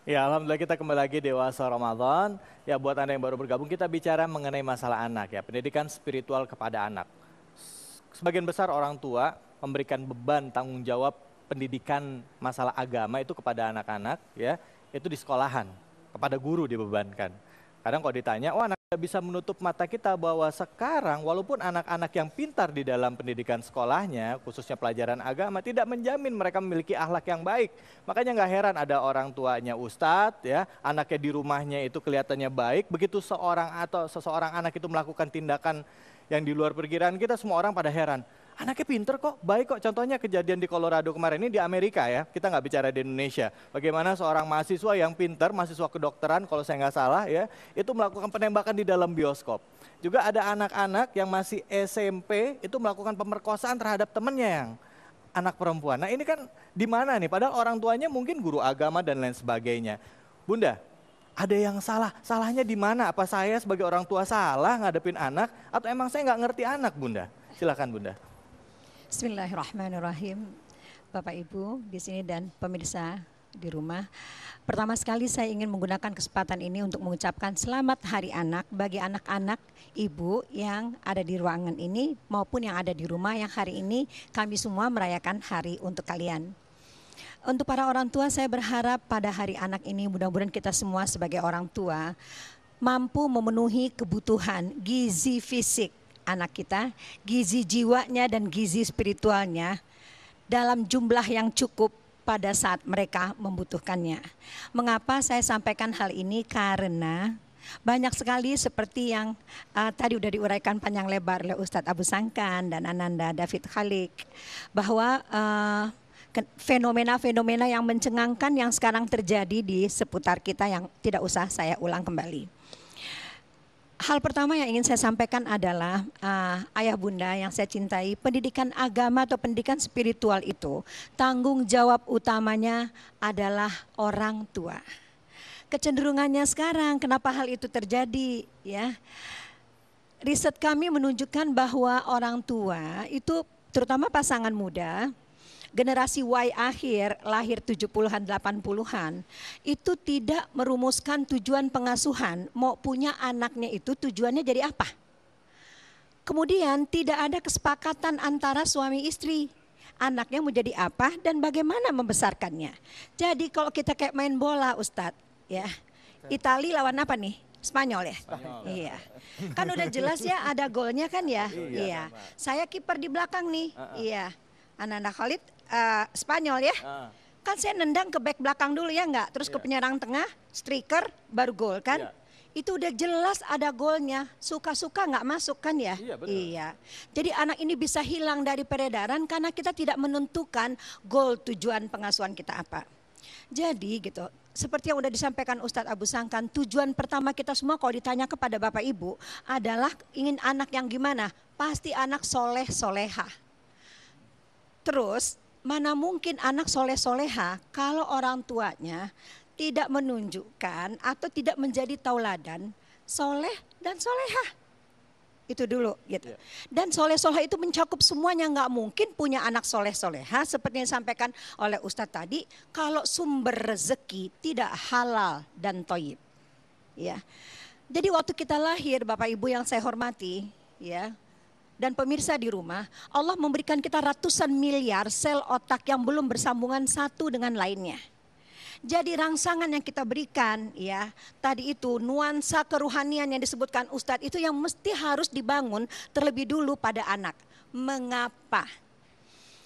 Ya, alhamdulillah kita kembali lagi Dewasa Ramadan. Ya, buat Anda yang baru bergabung, kita bicara mengenai masalah anak ya, pendidikan spiritual kepada anak. Sebagian besar orang tua memberikan beban tanggung jawab pendidikan masalah agama itu kepada anak-anak ya, itu di sekolahan, kepada guru dibebankan. Kadang kalau ditanya, oh anak bisa menutup mata kita bahwa sekarang walaupun anak-anak yang pintar di dalam pendidikan sekolahnya, khususnya pelajaran agama, tidak menjamin mereka memiliki akhlak yang baik. Makanya nggak heran ada orang tuanya ustadz, ya, anaknya di rumahnya itu kelihatannya baik, begitu seorang atau seseorang anak itu melakukan tindakan yang di luar perkiraan kita, semua orang pada heran. Anaknya pinter kok, baik kok. Contohnya kejadian di Colorado kemarin ini di Amerika ya, kita nggak bicara di Indonesia. Bagaimana seorang mahasiswa yang pinter, mahasiswa kedokteran kalau saya nggak salah ya, itu melakukan penembakan di dalam bioskop. Juga ada anak-anak yang masih SMP itu melakukan pemerkosaan terhadap temennya yang anak perempuan. Nah ini kan di mana nih? Padahal orang tuanya mungkin guru agama dan lain sebagainya. Bunda, ada yang salah. Salahnya di mana? Apa saya sebagai orang tua salah ngadepin anak? Atau emang saya nggak ngerti anak, Bunda? Silakan, Bunda. Bismillahirrahmanirrahim. Bapak Ibu di sini dan pemirsa di rumah. Pertama sekali saya ingin menggunakan kesempatan ini untuk mengucapkan selamat Hari Anak bagi anak-anak ibu yang ada di ruangan ini maupun yang ada di rumah yang hari ini kami semua merayakan hari untuk kalian. Untuk para orang tua saya berharap pada Hari Anak ini mudah-mudahan kita semua sebagai orang tua mampu memenuhi kebutuhan gizi fisik anak kita, gizi jiwanya dan gizi spiritualnya dalam jumlah yang cukup pada saat mereka membutuhkannya. Mengapa saya sampaikan hal ini? Karena banyak sekali seperti yang tadi udah diuraikan panjang lebar oleh Ustadz Abu Sangkan dan Ananda David Khalik, bahwa fenomena-fenomena yang mencengangkan yang sekarang terjadi di seputar kita yang tidak usah saya ulang kembali. Hal pertama yang ingin saya sampaikan adalah ayah bunda yang saya cintai, pendidikan agama atau pendidikan spiritual itu tanggung jawab utamanya adalah orang tua. Kecenderungannya sekarang kenapa hal itu terjadi ya? Riset kami menunjukkan bahwa orang tua itu terutama pasangan muda generasi Y akhir lahir 70-an 80-an itu tidak merumuskan tujuan pengasuhan, mau punya anaknya itu tujuannya jadi apa. Kemudian tidak ada kesepakatan antara suami istri, anaknya mau jadi apa dan bagaimana membesarkannya. Jadi kalau kita kayak main bola Ustadz ya, Itali lawan apa nih? Spanyol ya? Spanyol. Iya. Kan udah jelas ya ada golnya kan ya? Iya. Saya kiper di belakang nih. Iya. Ananda Khalid Spanyol ya. Kan saya nendang ke back belakang dulu ya enggak, terus ke penyerang tengah, striker, baru gol kan. Itu udah jelas ada golnya, suka-suka nggak masuk kan ya. Iya. Jadi anak ini bisa hilang dari peredaran karena kita tidak menentukan gol tujuan pengasuhan kita apa. Jadi gitu, seperti yang udah disampaikan Ustadz Abu Sangkan, tujuan pertama kita semua kalau ditanya kepada Bapak Ibu adalah ingin anak yang gimana? Pasti anak soleh solehah. Terus mana mungkin anak soleh-soleha kalau orang tuanya tidak menunjukkan atau tidak menjadi tauladan soleh dan soleha. Itu dulu gitu. Dan soleh-soleha itu mencakup semuanya, nggak mungkin punya anak soleh-soleha seperti yang disampaikan oleh Ustadz tadi kalau sumber rezeki tidak halal dan thayyib. Ya. Jadi waktu kita lahir Bapak Ibu yang saya hormati ya, dan pemirsa di rumah, Allah memberikan kita ratusan miliar sel otak yang belum bersambungan satu dengan lainnya. Jadi rangsangan yang kita berikan ya, tadi itu nuansa keruhanian yang disebutkan Ustadz itu yang mesti harus dibangun terlebih dulu pada anak. Mengapa?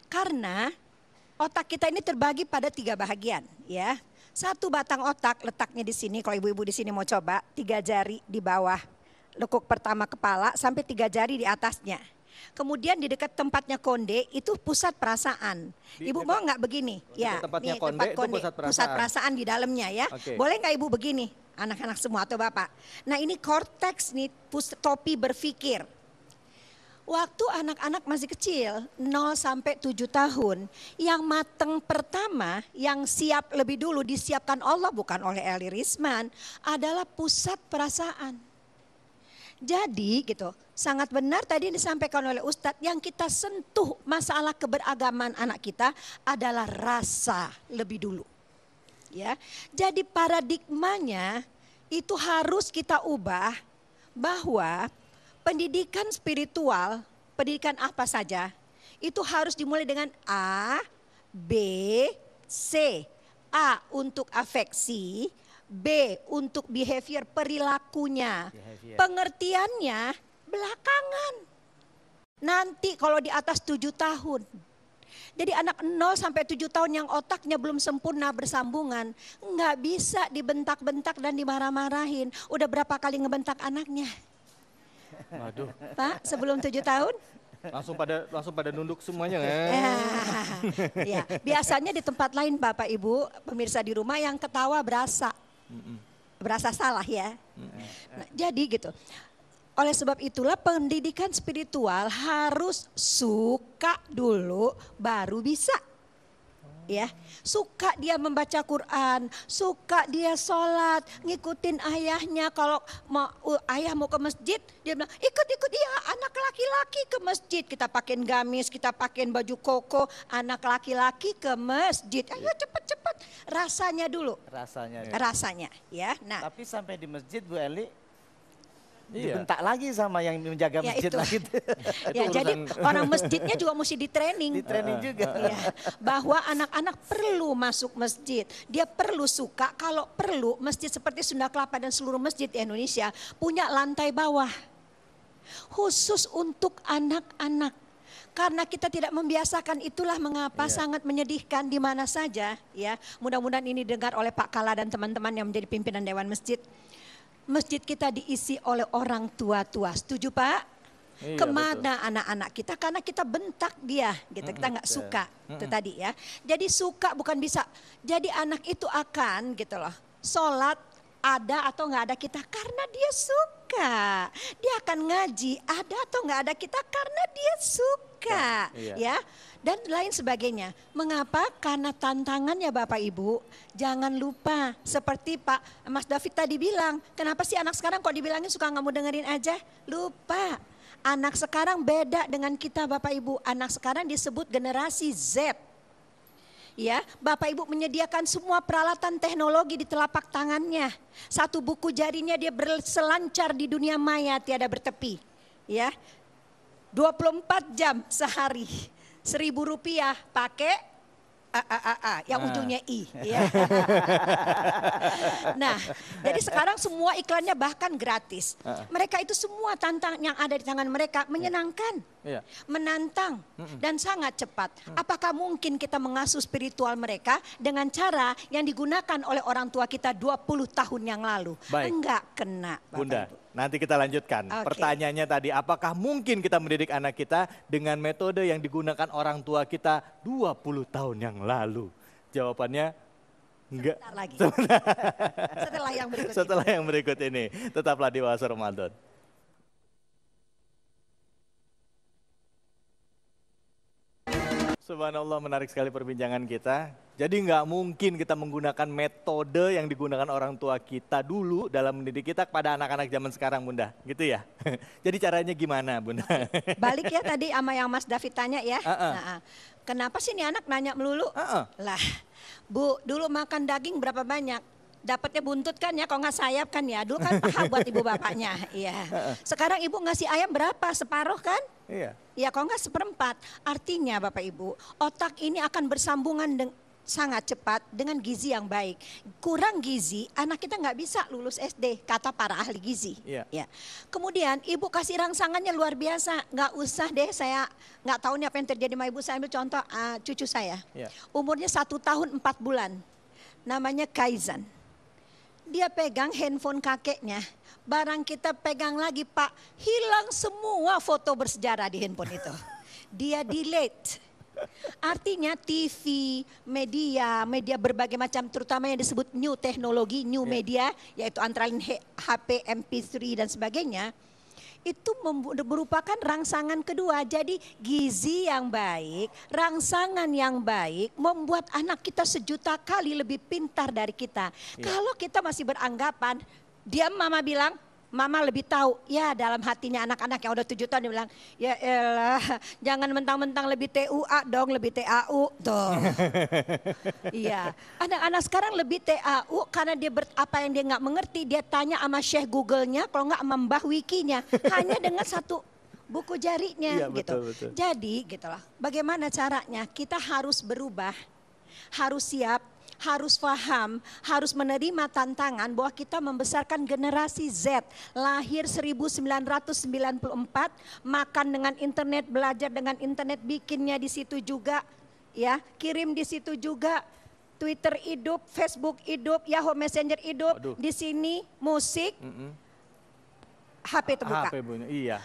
Karena otak kita ini terbagi pada 3 bahagian ya. Satu batang otak letaknya di sini, kalau ibu-ibu di sini mau coba, 3 jari di bawah lekuk pertama kepala sampai 3 jari di atasnya. Kemudian di dekat tempatnya konde itu pusat perasaan. Ibu mau nggak begini? Ya, tempatnya nih, konde, tempat konde, itu pusat perasaan di dalamnya ya. Boleh nggak ibu begini? Anak-anak semua atau bapak? Nah ini korteks nih, topi berpikir. Waktu anak-anak masih kecil, 0 sampai 7 tahun, yang mateng pertama, yang siap lebih dulu disiapkan Allah bukan oleh Eli Risman, adalah pusat perasaan. Jadi gitu, sangat benar tadi disampaikan oleh Ustadz, yang kita sentuh masalah keberagaman anak kita adalah rasa lebih dulu. Ya, jadi paradigmanya itu harus kita ubah bahwa pendidikan spiritual, pendidikan apa saja, itu harus dimulai dengan A, B, C. A untuk afeksi, B untuk behavior perilakunya. Pengertiannya belakangan. Nanti kalau di atas 7 tahun. Jadi anak 0 sampai 7 tahun yang otaknya belum sempurna bersambungan, nggak bisa dibentak-bentak dan dimarah-marahin. Udah berapa kali ngebentak anaknya? Waduh. Pak, sebelum 7 tahun? Langsung pada nunduk semuanya. Ya, biasanya di tempat lain Bapak Ibu, pemirsa di rumah yang ketawa berasa. Berasa salah ya. Nah, jadi gitu. Oleh sebab itulah pendidikan spiritual harus suka dulu baru bisa. Ya, suka dia membaca Quran, suka dia sholat, ngikutin ayahnya. Kalau ayah mau ke masjid, dia bilang ikut ya, anak laki-laki ke masjid. Kita pakein gamis, kita pakein baju koko, anak laki-laki ke masjid. Ayo cepet-cepet, rasanya dulu. Rasanya ya. Nah, tapi sampai di masjid Bu Eli, dibentak lagi sama yang menjaga masjid lagi. Ya, jadi orang masjidnya juga mesti di-training. Di-training juga. Ya, bahwa anak-anak perlu masuk masjid. Dia perlu suka, kalau perlu masjid seperti Sunda Kelapa dan seluruh masjid di Indonesia punya lantai bawah. Khusus untuk anak-anak. Karena kita tidak membiasakan, itulah mengapa sangat menyedihkan di mana saja. Ya, mudah-mudahan ini dengar oleh Pak Kala dan teman-teman yang menjadi pimpinan Dewan Masjid. Masjid kita diisi oleh orang tua-tua, setuju Pak? Iya, kemana anak-anak kita? Karena kita bentak dia, gitu. Kita nggak suka, itu tadi ya. Jadi suka bukan bisa. Jadi anak itu akan, gitu loh, sholat ada atau nggak ada kita karena dia suka. Dia akan ngaji ada atau nggak ada kita karena dia suka, ya. Dan lain sebagainya. Mengapa? Karena tantangannya Bapak Ibu, jangan lupa seperti Pak Mas David tadi bilang, kenapa sih anak sekarang kok dibilangin suka nggak mau dengerin aja? Lupa, anak sekarang beda dengan kita Bapak Ibu. Anak sekarang disebut generasi Z. Ya, Bapak Ibu menyediakan semua peralatan teknologi di telapak tangannya. Satu buku jarinya dia berselancar di dunia maya tiada bertepi. Ya, 24 jam sehari. Rp1.000 pakai yang ujungnya I. Ya. Nah, jadi sekarang semua iklannya bahkan gratis. Mereka itu semua tantangan yang ada di tangan mereka menyenangkan, menantang, dan sangat cepat. Apakah mungkin kita mengasuh spiritual mereka dengan cara yang digunakan oleh orang tua kita 20 tahun yang lalu? Baik. Enggak kena, Bapak Bunda. Ibu. Nanti kita lanjutkan. Pertanyaannya tadi, apakah mungkin kita mendidik anak kita dengan metode yang digunakan orang tua kita 20 tahun yang lalu? Jawabannya enggak. Sebentar lagi. Setelah yang berikut ini. Setelah yang berikut ini. Tetaplah di Oase Ramadan. Subhanallah, menarik sekali perbincangan kita. Jadi nggak mungkin kita menggunakan metode yang digunakan orang tua kita dulu dalam mendidik kita kepada anak-anak zaman sekarang, Bunda. Gitu ya? Jadi caranya gimana, Bunda? Balik ya tadi sama yang Mas David tanya ya. Kenapa sih nih anak nanya melulu? Lah, Bu, dulu makan daging berapa banyak? Dapatnya buntut kan ya, kalau nggak sayap kan ya. Dulu kan paha buat ibu bapaknya. Iya. Sekarang ibu ngasih ayam berapa? Separuh kan? Iya. Ya kalau nggak seperempat. Artinya Bapak Ibu, otak ini akan bersambungan sangat cepat dengan gizi yang baik. Kurang gizi, anak kita nggak bisa lulus SD, kata para ahli gizi. Iya. Ya. Kemudian ibu kasih rangsangannya luar biasa. Nggak usah deh, saya nggak tahu nih apa yang terjadi sama ibu. Saya ambil contoh cucu saya. Iya. Umurnya 1 tahun 4 bulan. Namanya Kaizan. Dia pegang handphone kakeknya, barang kita pegang lagi Pak, hilang semua foto bersejarah di handphone itu. Dia delete. Artinya TV, media berbagai macam, terutama yang disebut new teknologi, new media, yaitu antara lain HP, MP3 dan sebagainya. Itu merupakan rangsangan kedua. Jadi gizi yang baik, rangsangan yang baik membuat anak kita sejuta kali lebih pintar dari kita. Kalau kita masih beranggapan, diam mama bilang, Mama lebih tahu, ya dalam hatinya anak-anak yang udah 7 tahun dia bilang, ya elah jangan mentang-mentang lebih TUA dong, lebih TAU tuh. Iya, anak-anak sekarang lebih TAU karena dia apa yang dia nggak mengerti, dia tanya sama Syekh Google-nya, kalau nggak sama Mbah Wiki-nya, hanya dengan satu buku jarinya Iya, gitu. betul. Jadi gitulah, bagaimana caranya kita harus berubah, harus siap, harus paham, harus menerima tantangan bahwa kita membesarkan generasi Z, lahir 1994, makan dengan internet, belajar dengan internet, bikinnya di situ juga, ya, kirim di situ juga, Twitter hidup, Facebook hidup, Yahoo Messenger hidup, Waduh. di sini musik, HP terbuka. HP bunyi, iya.